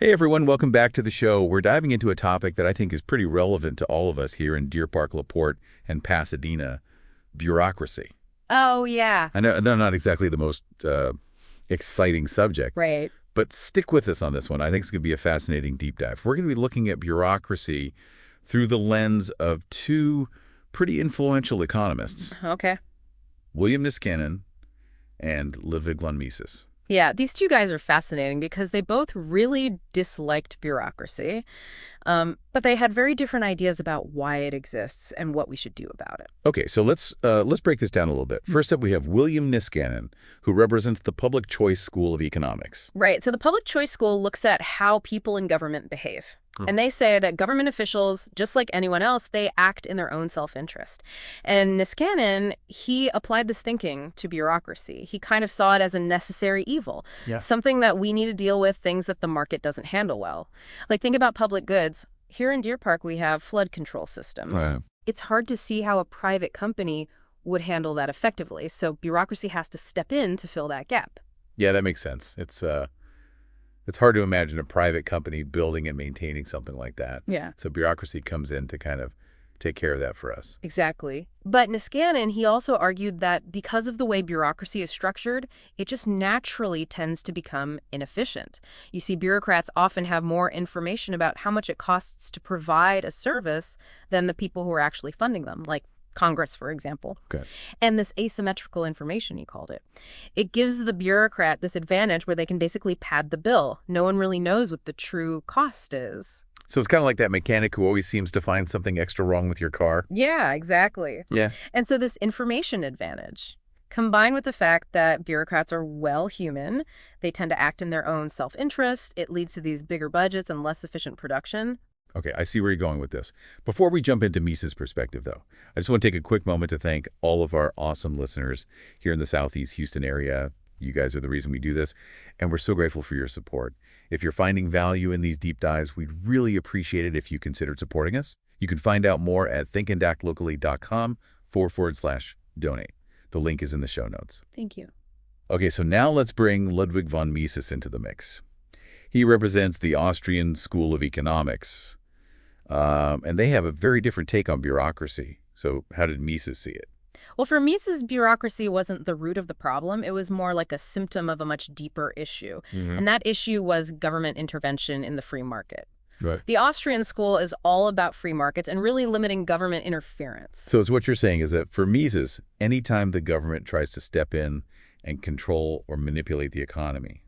Hey everyone, welcome back to the show. We're diving into a topic that I think is pretty relevant to all of us here in Deer Park, LaPorte, and Pasadena, bureaucracy. Oh, yeah. I know they're not exactly the most exciting subject, Right. but stick with us on this one. I think it's going to be a fascinating deep dive. We're going to be looking at bureaucracy through the lens of two pretty influential economists, Okay. William Niskanen and Ludwig von Mises. Yeah, these two guys are fascinating because they both really disliked bureaucracy, but they had very different ideas about why it exists and what we should do about it. Okay, so let's break this down a little bit. First up, we have William Niskanen, who represents the Public Choice School of Economics. Right. So the public choice school looks at how people in government behave. And they say that government officials, just like anyone else, they act in their own self-interest. And Niskanen, he applied this thinking to bureaucracy. He kind of saw it as a necessary evil, something that we need to deal with, things that the market doesn't handle well. Like, think about public goods. Here in Deer Park, we have flood control systems. Right. It's hard to see how a private company would handle that effectively. So bureaucracy has to step in to fill that gap. Yeah, that makes sense. It's hard to imagine a private company building and maintaining something like that. Yeah. So bureaucracy comes in to kind of take care of that for us. Exactly. But Niskanen, he also argued that because of the way bureaucracy is structured, it just naturally tends to become inefficient. You see, bureaucrats often have more information about how much it costs to provide a service than the people who are actually funding them, like Congress, for example. Okay. And this asymmetrical information, he called it. It gives the bureaucrat this advantage where they can basically pad the bill. No one really knows what the true cost is. So it's kind of like that mechanic who always seems to find something extra wrong with your car. Yeah, exactly. Yeah. And so this information advantage, combined with the fact that bureaucrats are well human, they tend to act in their own self-interest, it leads to these bigger budgets and less efficient production. Okay, I see where you're going with this. Before we jump into Mises' perspective, though, I just want to take a quick moment to thank all of our awesome listeners here in the Southeast Houston area. You guys are the reason we do this, and we're so grateful for your support. If you're finding value in these deep dives, we'd really appreciate it if you considered supporting us. You can find out more at thinkandactlocally.com/donate. The link is in the show notes. Thank you. Okay, so now let's bring Ludwig von Mises into the mix. He represents the Austrian School of Economics. And they have a very different take on bureaucracy. So how did Mises see it? Well, for Mises, bureaucracy wasn't the root of the problem. It was more like a symptom of a much deeper issue. And that issue was government intervention in the free market. Right. The Austrian school is all about free markets and really limiting government interference. So it's what you're saying is that for Mises, anytime the government tries to step in and control or manipulate the economy,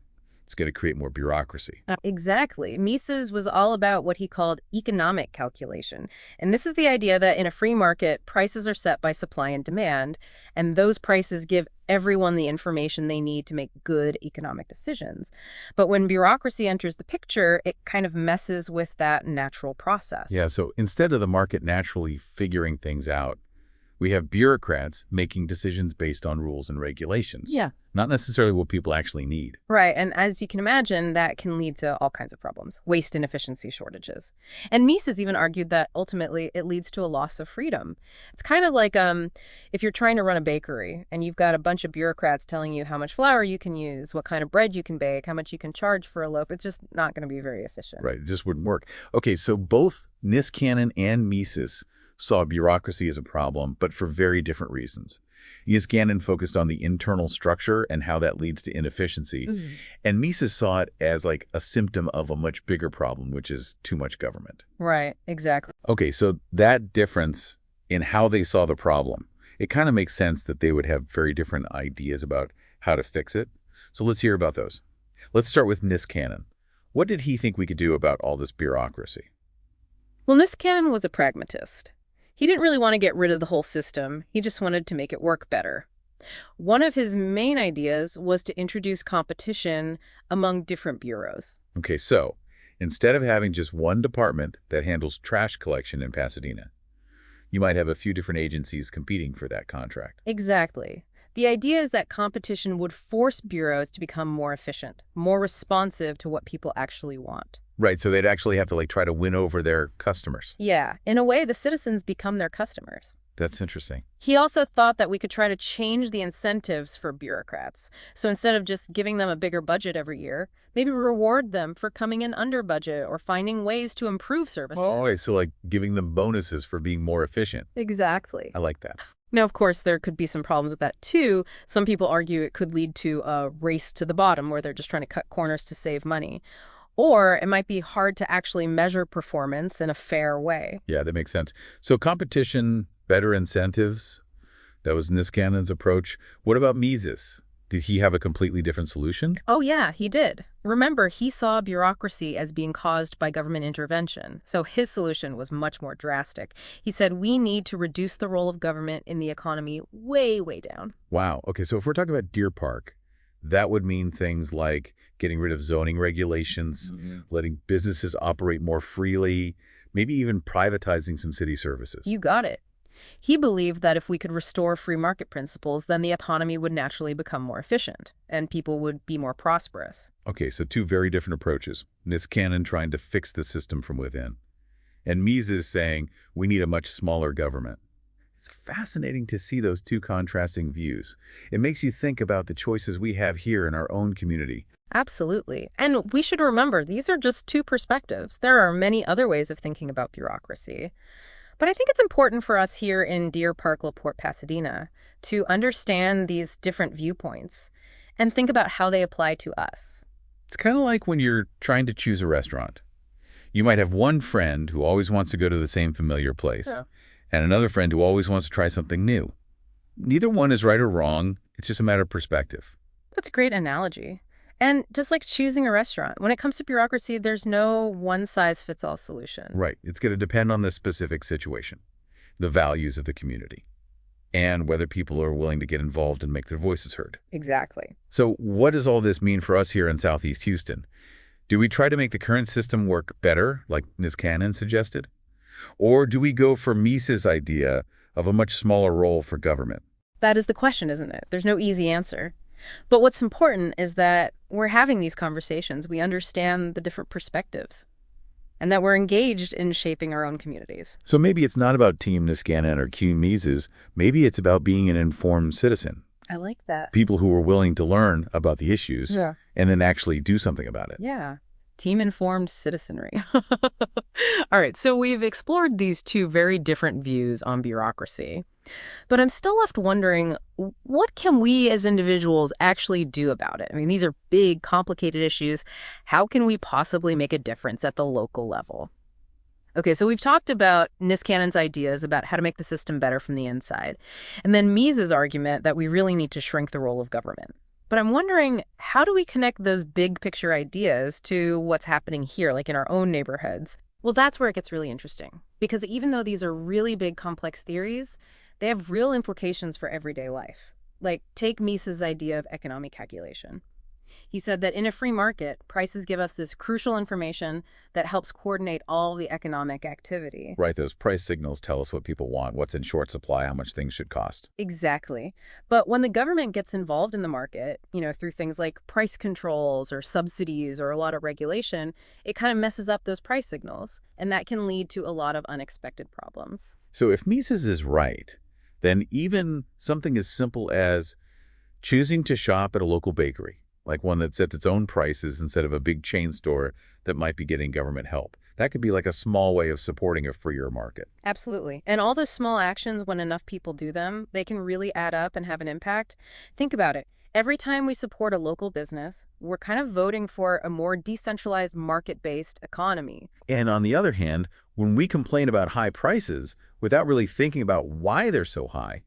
it's going to create more bureaucracy. Exactly. Mises was all about what he called economic calculation. And this is the idea that in a free market, prices are set by supply and demand, and those prices give everyone the information they need to make good economic decisions. But when bureaucracy enters the picture, it kind of messes with that natural process. Yeah, so instead of the market naturally figuring things out, we have bureaucrats making decisions based on rules and regulations. Yeah. Not necessarily what people actually need. Right, and as you can imagine, that can lead to all kinds of problems, waste, inefficiency, shortages. And Mises even argued that ultimately it leads to a loss of freedom. It's kind of like if you're trying to run a bakery and you've got a bunch of bureaucrats telling you how much flour you can use, what kind of bread you can bake, how much you can charge for a loaf, it's just not going to be very efficient. Right, it just wouldn't work. Okay, so both Niskanen and Mises saw bureaucracy as a problem, but for very different reasons. Niskanen focused on the internal structure and how that leads to inefficiency. And Mises saw it as like a symptom of a much bigger problem, which is too much government. Right, exactly. Okay, so that difference in how they saw the problem, it kind of makes sense that they would have very different ideas about how to fix it. So let's hear about those. Let's start with Niskanen. What did he think we could do about all this bureaucracy? Well, Niskanen was a pragmatist. He didn't really want to get rid of the whole system. He just wanted to make it work better. One of his main ideas was to introduce competition among different bureaus. Okay, so instead of having just one department that handles trash collection in Pasadena, you might have a few different agencies competing for that contract. Exactly. The idea is that competition would force bureaus to become more efficient, more responsive to what people actually want. Right, so they'd actually have to try to win over their customers. Yeah, in a way, the citizens become their customers. That's interesting. He also thought that we could try to change the incentives for bureaucrats. So instead of just giving them a bigger budget every year, maybe reward them for coming in under budget or finding ways to improve services. Oh, okay, so like giving them bonuses for being more efficient. Exactly. I like that. Now, of course, there could be some problems with that, too. Some people argue it could lead to a race to the bottom where they're just trying to cut corners to save money. Or it might be hard to actually measure performance in a fair way. Yeah, that makes sense. So competition, better incentives, that was Niskanen's approach. What about Mises? Did he have a completely different solution? Oh, yeah, he did. Remember, he saw bureaucracy as being caused by government intervention. So his solution was much more drastic. He said we need to reduce the role of government in the economy way, way down. Wow. Okay, so if we're talking about Deer Park, that would mean things like getting rid of zoning regulations, letting businesses operate more freely, maybe even privatizing some city services. You got it. He believed that if we could restore free market principles, then the economy would naturally become more efficient, and people would be more prosperous. Okay, so two very different approaches. Niskanen trying to fix the system from within, and Mises saying we need a much smaller government. It's fascinating to see those two contrasting views. It makes you think about the choices we have here in our own community. Absolutely. And we should remember, these are just two perspectives. There are many other ways of thinking about bureaucracy. But I think it's important for us here in Deer Park, LaPorte, Pasadena, to understand these different viewpoints and think about how they apply to us. It's kind of like when you're trying to choose a restaurant. You might have one friend who always wants to go to the same familiar place, and another friend who always wants to try something new. Neither one is right or wrong. It's just a matter of perspective. That's a great analogy. And just like choosing a restaurant, when it comes to bureaucracy, there's no one-size-fits-all solution. Right. It's going to depend on the specific situation, the values of the community, and whether people are willing to get involved and make their voices heard. Exactly. So what does all this mean for us here in Southeast Houston? Do we try to make the current system work better, like Niskanen suggested? Or do we go for Mises' idea of a much smaller role for government? That is the question, isn't it? There's no easy answer. But what's important is that we're having these conversations. We understand the different perspectives and that we're engaged in shaping our own communities. So maybe it's not about Team Niskanen or Team Mises. Maybe it's about being an informed citizen. I like that. People who are willing to learn about the issues and then actually do something about it. Yeah. Team-informed citizenry. All right, so we've explored these two very different views on bureaucracy. But I'm still left wondering, what can we as individuals actually do about it? I mean, these are big, complicated issues. How can we possibly make a difference at the local level? Okay, so we've talked about Niskanen's ideas about how to make the system better from the inside, and then Mises' argument that we really need to shrink the role of government. But I'm wondering, how do we connect those big picture ideas to what's happening here, like in our own neighborhoods? Well, that's where it gets really interesting, because even though these are really big, complex theories, they have real implications for everyday life. Like, take Mises' idea of economic calculation. He said that in a free market, prices give us this crucial information that helps coordinate all the economic activity. Right, those price signals tell us what people want, what's in short supply, how much things should cost. Exactly. But when the government gets involved in the market, through things like price controls or subsidies or a lot of regulation, it kind of messes up those price signals, and that can lead to a lot of unexpected problems. So if Mises is right, then even something as simple as choosing to shop at a local bakery, like one that sets its own prices instead of a big chain store that might be getting government help. That could be like a small way of supporting a freer market. Absolutely. And all those small actions, when enough people do them, they can really add up and have an impact. Think about it. Every time we support a local business, we're kind of voting for a more decentralized market-based economy. And on the other hand, when we complain about high prices without really thinking about why they're so high,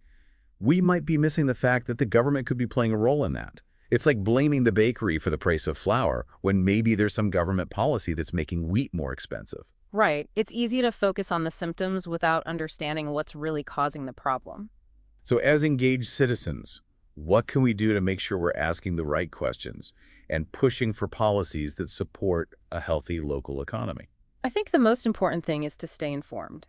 we might be missing the fact that the government could be playing a role in that. It's like blaming the bakery for the price of flour when maybe there's some government policy that's making wheat more expensive. Right. It's easy to focus on the symptoms without understanding what's really causing the problem. So as engaged citizens, what can we do to make sure we're asking the right questions and pushing for policies that support a healthy local economy? I think the most important thing is to stay informed.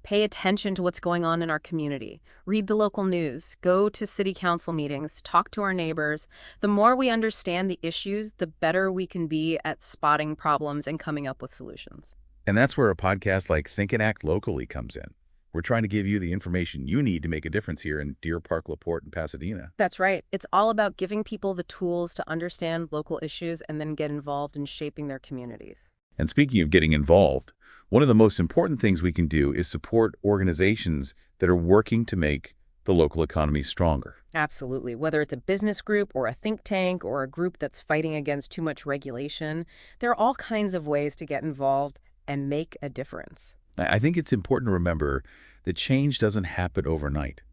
Pay attention to what's going on in our community. Read the local news. Go to city council meetings. Talk to our neighbors. The more we understand the issues, the better we can be at spotting problems and coming up with solutions. And that's where a podcast like Think and Act Locally comes in. We're trying to give you the information you need to make a difference here in Deer Park, LaPorte, and Pasadena. That's right. It's all about giving people the tools to understand local issues and then get involved in shaping their communities. And speaking of getting involved, one of the most important things we can do is support organizations that are working to make the local economy stronger. Absolutely. Whether it's a business group or a think tank or a group that's fighting against too much regulation, there are all kinds of ways to get involved and make a difference. I think it's important to remember that change doesn't happen overnight.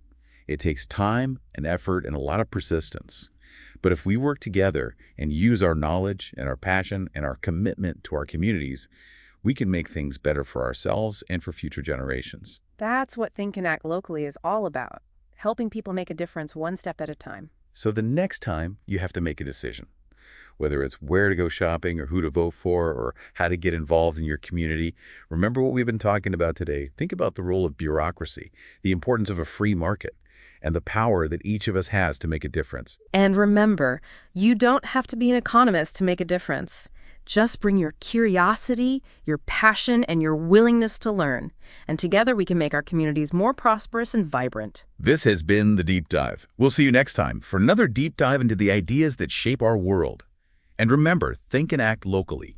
It takes time and effort and a lot of persistence. But if we work together and use our knowledge and our passion and our commitment to our communities, we can make things better for ourselves and for future generations. That's what Think and Act Locally is all about, helping people make a difference one step at a time. So the next time you have to make a decision, whether it's where to go shopping or who to vote for or how to get involved in your community, remember what we've been talking about today. Think about the role of bureaucracy, the importance of a free market, and the power that each of us has to make a difference. And remember, you don't have to be an economist to make a difference. Just bring your curiosity, your passion, and your willingness to learn. And together we can make our communities more prosperous and vibrant. This has been The Deep Dive. We'll see you next time for another deep dive into the ideas that shape our world. And remember, think and act locally.